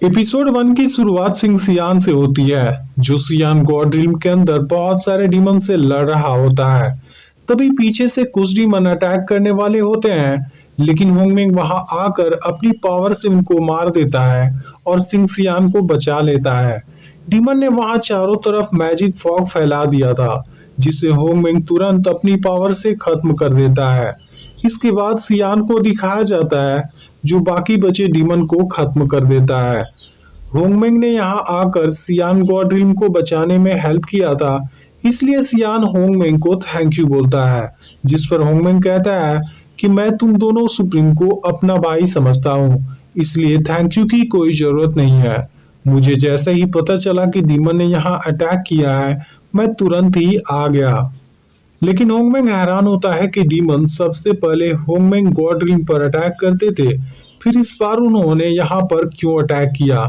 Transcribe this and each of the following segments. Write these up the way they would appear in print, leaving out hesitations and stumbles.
Episode 1 की शुरुआत सिंह सियान से होती है, जो सियान गॉड रिल्म के अंदर बहुत सारे डीमन से लड़ रहा होता है। तभी पीछे से कुछ डीमन अटैक करने वाले होते हैं, लेकिन होंगमिंग वहां आकर अपनी पावर से उनको मार देता है और सिंह सियान को बचा लेता है। डीमन ने वहां चारों तरफ मैजिक फॉग फैला दिया था, जिसे होंगमिंग तुरंत अपनी पावर से खत्म कर देता है। इसके बाद सियान को दिखाया जाता है, जो बाकी बचे डीमन को खत्म कर देता है। होंगमेंग ने यहाँ आकर सियान गॉडरिम को बचाने में हेल्प किया था, इसलिए सियान होंगमेंग को थैंक यू बोलता है, जिस पर होंगमेंग कहता है कि मैं तुम दोनों सुप्रीम को अपना भाई समझता हूँ, इसलिए थैंक यू की कोई जरूरत नहीं है। मुझे जैसे ही पता चला कि डीमन ने यहाँ अटैक किया है, मैं तुरंत ही आ गया। लेकिन होंगमेंग हैरान होता है कि डीमन सबसे पहले होंगमेंग गॉड रिंग पर अटैक करते थे, फिर इस बार उन्होंने यहाँ पर क्यों अटैक किया।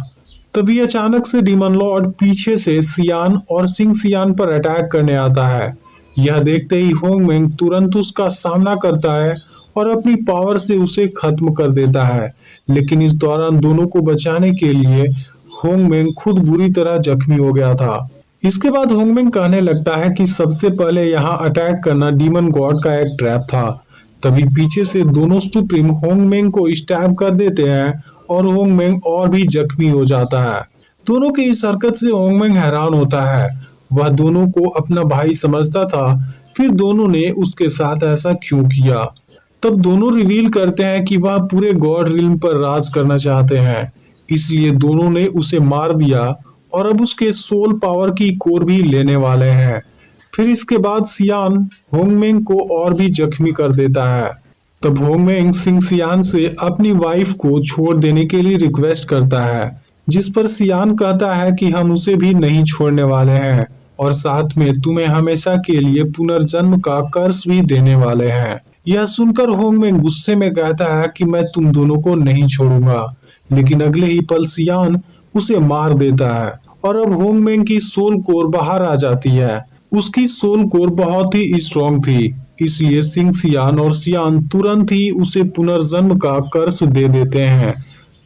तभी अचानक से डीमन लॉर्ड पीछे से सियान और सिंह सियान पर अटैक करने आता है। यह देखते ही होंगमेंग तुरंत उसका सामना करता है और अपनी पावर से उसे खत्म कर देता है। लेकिन इस दौरान दोनों को बचाने के लिए होंगमेंग खुद बुरी तरह जख्मी हो गया था। इसके बाद होंगमिंग कहने लगता है कि सबसे पहले यहाँ अटैक करना डीमन गॉड का एक ट्रैप था। तभी पीछे से दोनों सुप्रीम होंगमिंग को स्टैब कर देते हैं और होंगमिंग और भी जख्मी हो जाता है। दोनों की इस हरकत से होंगमिंग हैरान होता है। वह दोनों को अपना भाई समझता था, फिर दोनों ने उसके साथ ऐसा क्यों किया। तब दोनों रिवील करते हैं कि वह पूरे गॉड रिल्म पर राज करना चाहते हैं, इसलिए दोनों ने उसे मार दिया और अब उसके सोल पावर की कोर भी लेने वाले हैं। फिर इसके बाद सियान होंगमेंग को और भी जख्मी कर देता है। तब होंगमेंग सिंह सियान से अपनी वाइफ को छोड़ देने के लिए रिक्वेस्ट करता है, जिस पर सियान कहता है कि हम उसे भी नहीं छोड़ने वाले हैं और साथ में तुम्हें हमेशा के लिए पुनर्जन्म का कर्ज भी देने वाले हैं। यह सुनकर होंगमेंग गुस्से में कहता है कि मैं तुम दोनों को नहीं छोड़ूंगा, लेकिन अगले ही पल सियान उसे मार देता है और अब होंगमेंग की सोल कोर बाहर आ जाती है। उसकी सोल कोर बहुत ही स्ट्रॉन्ग थी, इसलिए सिंह सियान और सियान तुरंत ही उसे पुनर्जन्म का कर्ज दे देते हैं,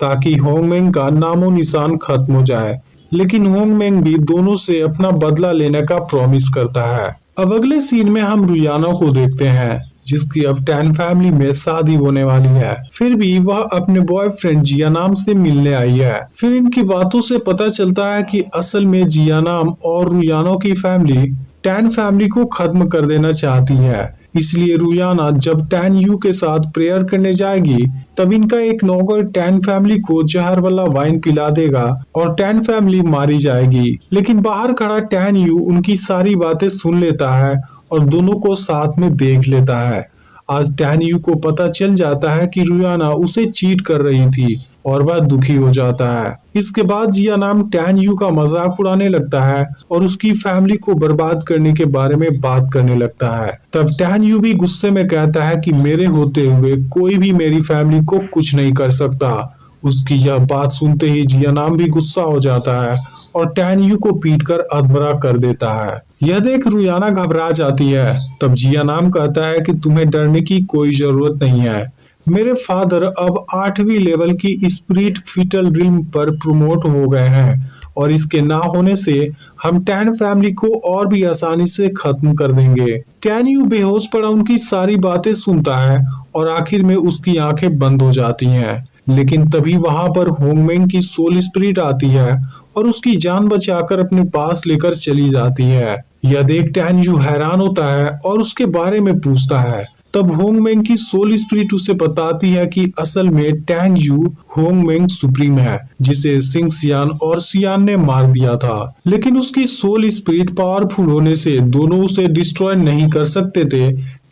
ताकि होंगमेंग का नामो निशान खत्म हो जाए। लेकिन होंगमेंग भी दोनों से अपना बदला लेने का प्रॉमिस करता है। अब अगले सीन में हम रुयाना को देखते हैं, जिसकी अब टैन फैमिली में शादी होने वाली है। फिर भी वह अपने बॉयफ्रेंड जियानाम से मिलने आई है। फिर इनकी बातों से पता चलता है कि असल में जियानाम और रुयाना की फैमिली टैन फैमिली को खत्म कर देना चाहती है। इसलिए रुयाना जब टैन यू के साथ प्रेयर करने जाएगी, तब इनका एक नौकर टैन फैमिली को जहर वाला वाइन पिला देगा और टैन फैमिली मारी जाएगी। लेकिन बाहर खड़ा टैन यू उनकी सारी बातें सुन लेता है और दोनों को साथ में देख लेता है। आज टैन यू को पता चल जाता है कि रुयाना उसे चीट कर रही थी और वह दुखी हो जाता है। इसके बाद जियानाम टैन यू का मजाक उड़ाने लगता है और उसकी फैमिली को बर्बाद करने के बारे में बात करने लगता है। तब टैन यू भी गुस्से में कहता है कि मेरे होते हुए कोई भी मेरी फैमिली को कुछ नहीं कर सकता। उसकी यह बात सुनते ही जियानाम भी गुस्सा हो जाता है और टैन यू को पीटकर अधमरा कर देता है। यह देख रुयाना घबरा जाती है। तब जियानाम कहता है कि तुम्हें डरने की कोई जरूरत नहीं है। मेरे फादर अब 8वीं लेवल की स्पिरिट फीटल रिल्म पर प्रमोट हो गए हैं और इसके ना होने से हम टैन फैमिली को और भी आसानी से खत्म कर देंगे। टैन यू बेहोश पड़ा उनकी सारी बातें सुनता है और आखिर में उसकी आंखें बंद हो जाती हैं। लेकिन तभी वहां पर होंगमेंग की सोल स्पिरिट आती है और उसकी जान बचाकर अपने पास लेकर चली जाती है। यह देख टैन यू हैरान होता है और उसके बारे में पूछता है। तब होंगमेंग की सोल स्पिरिट उसे बताती है कि असल में टैंग यू होंगमेंग सुप्रीम है, जिसे सिंह सियान और सियान ने मार दिया था। लेकिन उसकी सोल स्पिरिट पावरफुल होने से दोनों उसे डिस्ट्रॉय नहीं कर सकते थे,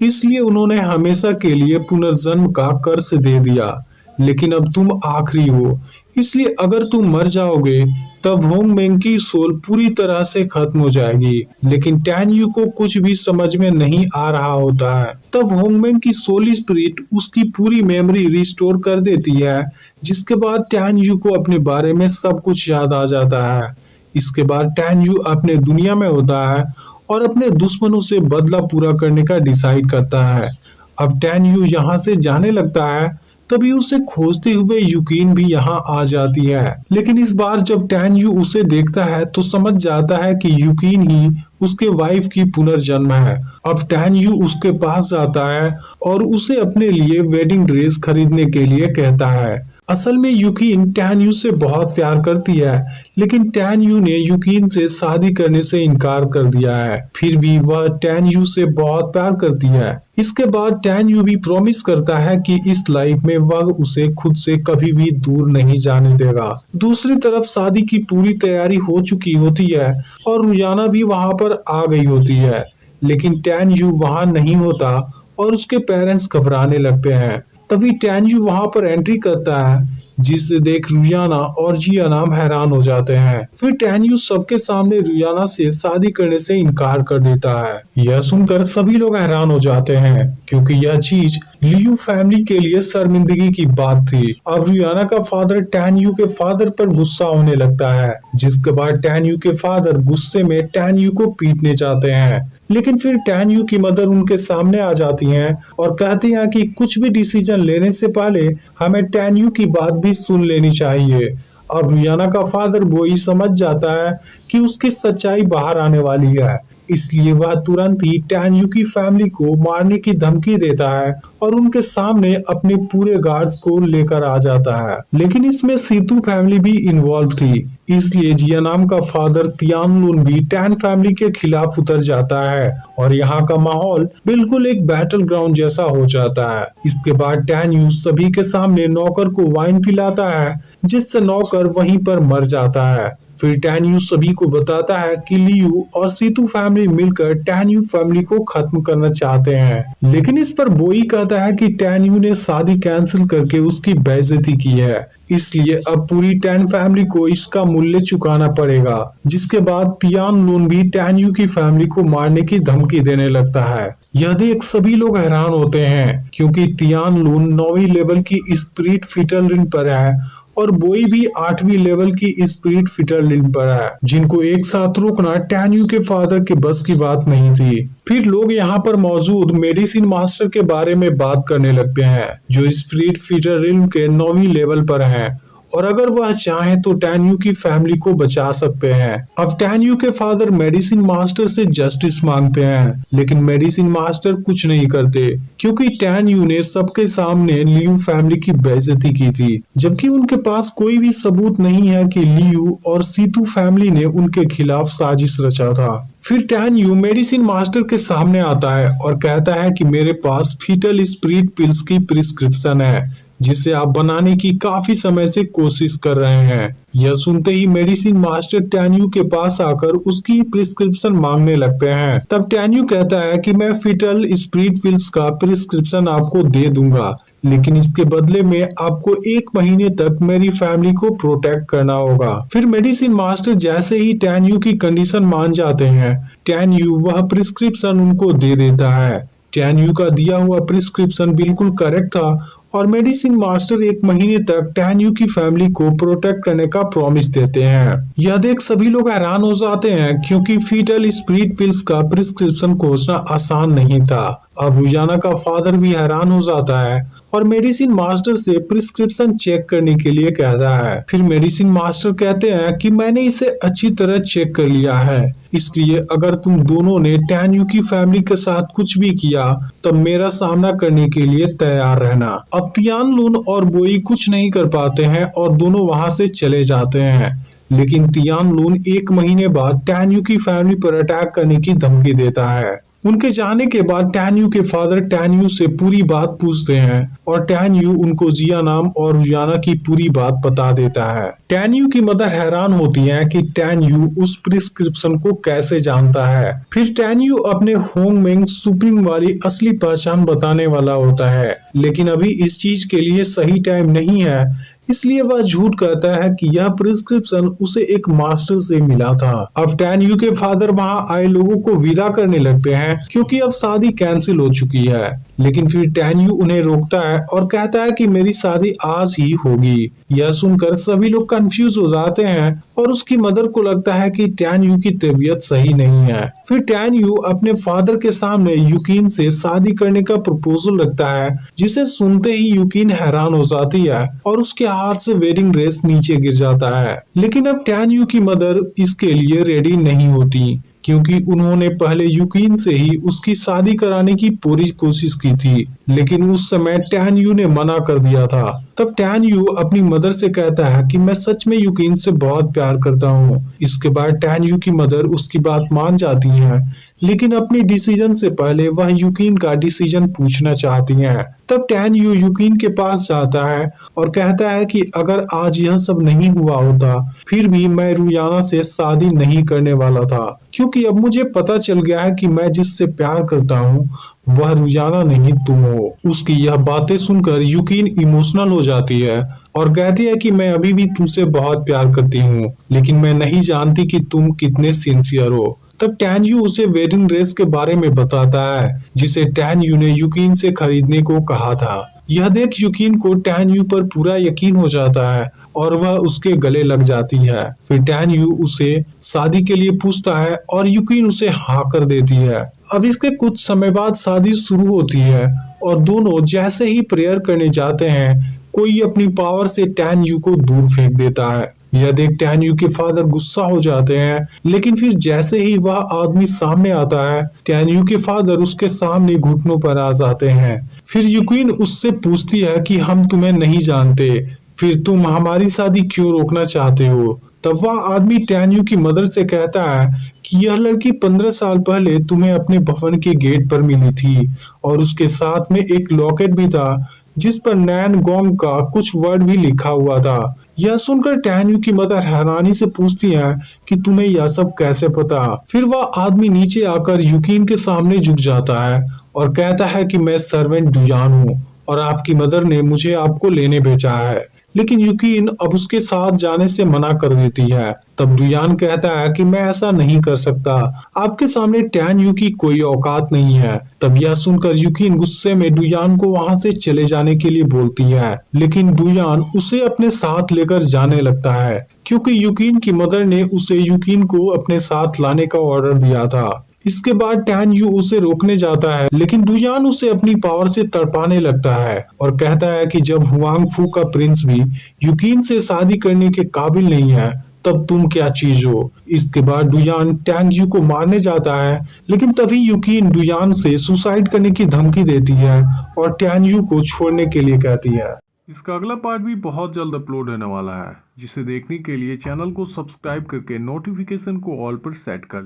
इसलिए उन्होंने हमेशा के लिए पुनर्जन्म का कर्ज दे दिया। लेकिन अब तुम आखिरी हो, इसलिए अगर तुम मर जाओगे तब होंगमेंग की सोल पूरी तरह से खत्म हो जाएगी। लेकिन टैन यू को कुछ भी समझ में नहीं आ रहा होता है। तब होंगमेंग की सोल स्पिरिट उसकी पूरी मेमोरी रिस्टोर कर देती है, जिसके बाद टैन यू को अपने बारे में सब कुछ याद आ जाता है। इसके बाद टैन यू अपने दुनिया में होता है और अपने दुश्मनों से बदला पूरा करने का डिसाइड करता है। अब टैन यू यहाँ से जाने लगता है। तभी उसे खोजते हुए युकिन भी यहाँ आ जाती है। लेकिन इस बार जब टैन यू उसे देखता है तो समझ जाता है कि युकिन ही उसके वाइफ की पुनर्जन्म है। अब टैन यू उसके पास जाता है और उसे अपने लिए वेडिंग ड्रेस खरीदने के लिए कहता है। असल में युकिन टैन यू से बहुत प्यार करती है, लेकिन टैन यू ने युकिन से शादी करने से इनकार कर दिया है। फिर भी वह टैन यू से बहुत प्यार करती है। इसके बाद टैन यू भी प्रॉमिस करता है कि इस लाइफ में वह उसे खुद से कभी भी दूर नहीं जाने देगा। दूसरी तरफ शादी की पूरी तैयारी हो चुकी होती है और रुयाना भी वहां पर आ गई होती है, लेकिन टैन यू वहां नहीं होता और उसके पेरेंट्स घबराने लगते हैं। तभी टैन यू वहां पर एंट्री करता है, जिसे देख रुयाना और जियाना हैरान हो जाते हैं। फिर टैन यू सबके सामने रुयाना से शादी करने से इनकार कर देता है। यह सुनकर सभी लोग हैरान हो जाते हैं, क्योंकि यह चीज लियू फैमिली के लिए शर्मिंदगी की बात थी। अब रुयाना का फादर टैन यू के फादर पर गुस्सा होने लगता है, जिसके बाद टैन यू के फादर गुस्से में टैन यू को पीटने जाते हैं। लेकिन फिर टैन यू की मदर उनके सामने आ जाती हैं और कहती हैं कि कुछ भी डिसीजन लेने से पहले हमें टैन यू की बात भी सुन लेनी चाहिए। अब रुयाना का फादर वो ही समझ जाता है कि उसकी सच्चाई बाहर आने वाली है, इसलिए वह तुरंत ही टैन यू की फैमिली को मारने की धमकी देता है और उनके सामने अपने पूरे गार्ड्स को लेकर आ जाता है। लेकिन इसमें सीतू फैमिली भी इन्वॉल्व थी, इसलिए जिया नाम का फादर तियानलुन भी टैन फैमिली के खिलाफ उतर जाता है और यहाँ का माहौल बिल्कुल एक बैटल ग्राउंड जैसा हो जाता है। इसके बाद टैन यू सभी के सामने नौकर को वाइन पिलाता है, जिससे नौकर वहीं पर मर जाता है। फिर टैन यू सभी को बताता है कि लियू और सीतू फैमिली मिलकर टैन यू फैमिली को खत्म करना चाहते हैं। लेकिन इस पर बोई कहता है कि टैन यू ने शादी कैंसिल करके उसकी बेइज्जती की है, इसलिए अब पूरी टैन फैमिली को इसका मूल्य चुकाना पड़ेगा। जिसके बाद तियानलुन भी टैन यू की फैमिली को मारने की धमकी देने लगता है। यह देख सभी लोग हैरान होते हैं, क्योंकि तियानलुन 9वीं लेवल की स्पिरिट फीटल रिन पर है और बोई भी 8वीं लेवल की स्पिरिट फीटल रिन पर है, जिनको एक साथ रोकना टैन यू के फादर के बस की बात नहीं थी। फिर लोग यहाँ पर मौजूद मेडिसिन मास्टर के बारे में बात करने लगते हैं, जो स्पिरिट फीटल रिन के 9वीं लेवल पर हैं और अगर वह चाहे तो टैन यू की फैमिली को बचा सकते हैं। अब टैन यू के फादर मेडिसिन मास्टर से जस्टिस मांगते हैं, लेकिन मेडिसिन मास्टर कुछ नहीं करते, क्योंकि टैन यू ने सबके सामने लियू फैमिली की बेइज्जती की थी, जबकि उनके पास कोई भी सबूत नहीं है कि लियू और सीतू फैमिली ने उनके खिलाफ साजिश रचा था। फिर टैन यू मेडिसिन मास्टर के सामने आता है और कहता है कि मेरे पास फीटल स्पिरिट पिल्स की प्रिस्क्रिप्शन है, जिसे आप बनाने की काफी समय से कोशिश कर रहे हैं। यह सुनते ही मेडिसिन मास्टर टैन यू के पास आकर उसकी प्रिस्क्रिप्शन मांगने लगते हैं। तब टैन यू कहता है कि मैं फीटल स्पिरिट पिल्स का प्रिस्क्रिप्शन आपको दे दूंगा, लेकिन इसके बदले में आपको 1 महीने तक मेरी फैमिली को प्रोटेक्ट करना होगा। फिर मेडिसिन मास्टर जैसे ही टैन यू की कंडीशन मान जाते हैं, टैन यू वह प्रिस्क्रिप्शन उनको दे देता है। टैन यू का दिया हुआ प्रिस्क्रिप्शन बिल्कुल करेक्ट था और मेडिसिन मास्टर 1 महीने तक टैन यू की फैमिली को प्रोटेक्ट करने का प्रॉमिस देते हैं। यह देख सभी लोग हैरान हो जाते हैं, क्योंकि फीटल स्पिरिट पिल्स का प्रिस्क्रिप्शन खोजना आसान नहीं था। अब रुयाना का फादर भी हैरान हो जाता है और मेडिसिन मास्टर से प्रिस्क्रिप्शन चेक करने के लिए कहता है। फिर मेडिसिन मास्टर कहते हैं कि मैंने इसे अच्छी तरह चेक कर लिया है, इसलिए अगर तुम दोनों ने टैन यू की फैमिली के साथ कुछ भी किया तब मेरा सामना करने के लिए तैयार रहना। अब तियानलुन और बोई कुछ नहीं कर पाते हैं और दोनों वहां से चले जाते हैं, लेकिन तियानलुन 1 महीने बाद टैन यू की फैमिली पर अटैक करने की धमकी देता है। उनके जाने के बाद टैन यू के फादर टैन यू से पूरी बात पूछते हैं और टैन यू उनको जिया नाम और रुयाना की पूरी बात बता देता है। टैन यू की मदर हैरान होती है कि टैन यू उस प्रिस्क्रिप्शन को कैसे जानता है। फिर टैन यू अपने होंगमेंग सुप्रीम वाली असली पहचान बताने वाला होता है, लेकिन अभी इस चीज के लिए सही टाइम नहीं है, इसलिए वह झूठ कहता है कि यह प्रिस्क्रिप्शन उसे एक मास्टर से मिला था। अब टैन यू के फादर वहां आए लोगों को विदा करने लगते हैं, क्योंकि अब शादी कैंसिल हो चुकी है। लेकिन फिर टैन यू उन्हें रोकता है और कहता है कि मेरी शादी आज ही होगी। यह सुनकर सभी लोग कंफ्यूज हो जाते हैं और उसकी मदर को लगता है कि टैन यू की तबीयत सही नहीं है। फिर टैन यू अपने फादर के सामने यूकिन से शादी करने का प्रपोजल रखता है, जिसे सुनते ही यूकिन हैरान हो जाती है और उसके हाथ से वेडिंग ड्रेस नीचे गिर जाता है। लेकिन अब टैन यू की मदर इसके लिए रेडी नहीं होती, क्योंकि उन्होंने पहले यूकिन से ही उसकी शादी कराने की पूरी कोशिश की थी, लेकिन उस समय टैन यू ने मना कर दिया था। तब टैन यू अपनी मदर से कहता है कि मैं सच में यूकिन से बहुत प्यार करता हूँ। इसके बाद टैन यू की मदर उसकी बात मान जाती हैं, लेकिन अपनी डिसीजन से पहले वह यूकिन का डिसीजन पूछना चाहती हैं। तब टैन यू यूकिन के पास जाता है और कहता है कि अगर आज यह सब नहीं हुआ होता, फिर भी मैं रुयाना से शादी नहीं करने वाला था, क्योंकि अब मुझे पता चल गया है कि मैं जिससे प्यार करता हूँ वह रुयाना नहीं तुम हो। उसकी यह बातें सुनकर यूकिन इमोशनल हो जाती है और कहती है कि मैं अभी भी तुमसे बहुत प्यार करती हूँ, लेकिन मैं नहीं जानती कि तुम कितने सिंसियर हो। तब टैन यू उसे वेडिंग ड्रेस के बारे में बताता है, जिसे टैन यू ने यूकिन से खरीदने को कहा था। यह देख यूकिन को टैन यू पर पूरा यकीन हो जाता है और वह उसके गले लग जाती है। फिर टैन यू उसे शादी के लिए पूछता है और यूकिन उसे हाँ कर देती है। अब इसके कुछ समय बाद शादी शुरू होती है और दोनों जैसे ही प्रेयर करने जाते हैं, कोई अपनी पावर से टैन यू को दूर फेंक देता है। यह देख टैन यू के फादर गुस्सा हो जाते हैं, लेकिन फिर जैसे ही वह आदमी सामने आता है, टैन यू के फादर उसके सामने घुटनों पर आ जाते हैं। फिर यूकिन उससे पूछती है कि हम तुम्हें नहीं जानते, फिर तुम हमारी शादी क्यों रोकना चाहते हो। तब वह आदमी टैन यू की मदर से कहता है कि यह लड़की 15 साल पहले तुम्हें अपने भवन के गेट पर मिली थी और उसके साथ में एक लॉकेट भी था, जिस पर नैन गोंग का कुछ वर्ड भी लिखा हुआ था। यह सुनकर टैन यू की मदर हैरानी से पूछती है कि तुम्हें यह सब कैसे पता। फिर वह आदमी नीचे आकर यूकिन के सामने झुक जाता है और कहता है कि मैं सर्वेंट डुयान हूँ और आपकी मदर ने मुझे आपको लेने भेजा है। लेकिन यूकिन अब उसके साथ जाने से मना कर देती है। तब डुयान कहता है कि मैं ऐसा नहीं कर सकता, आपके सामने टैन यू की कोई औकात नहीं है। तब यह सुनकर यूकिन गुस्से में डुयान को वहां से चले जाने के लिए बोलती है, लेकिन डुयान उसे अपने साथ लेकर जाने लगता है, क्योंकि यूकिन की मदर ने उसे यूकिन को अपने साथ लाने का ऑर्डर दिया था। इसके बाद टैन यू उसे रोकने जाता है, लेकिन डुयान उसे अपनी पावर से तड़पाने लगता है और कहता है कि जब हुआंग फू का प्रिंस भी यूकिन से शादी करने के काबिल नहीं है, तब तुम क्या चीज हो। इसके बाद डुयान टैन यू को मारने जाता है, लेकिन तभी यूकिन डुयान से सुसाइड करने की धमकी देती है और टैन यू को छोड़ने के लिए कहती है। इसका अगला पार्ट भी बहुत जल्द अपलोड होने वाला है, जिसे देखने के लिए चैनल को सब्सक्राइब करके नोटिफिकेशन को ऑल पर सेट कर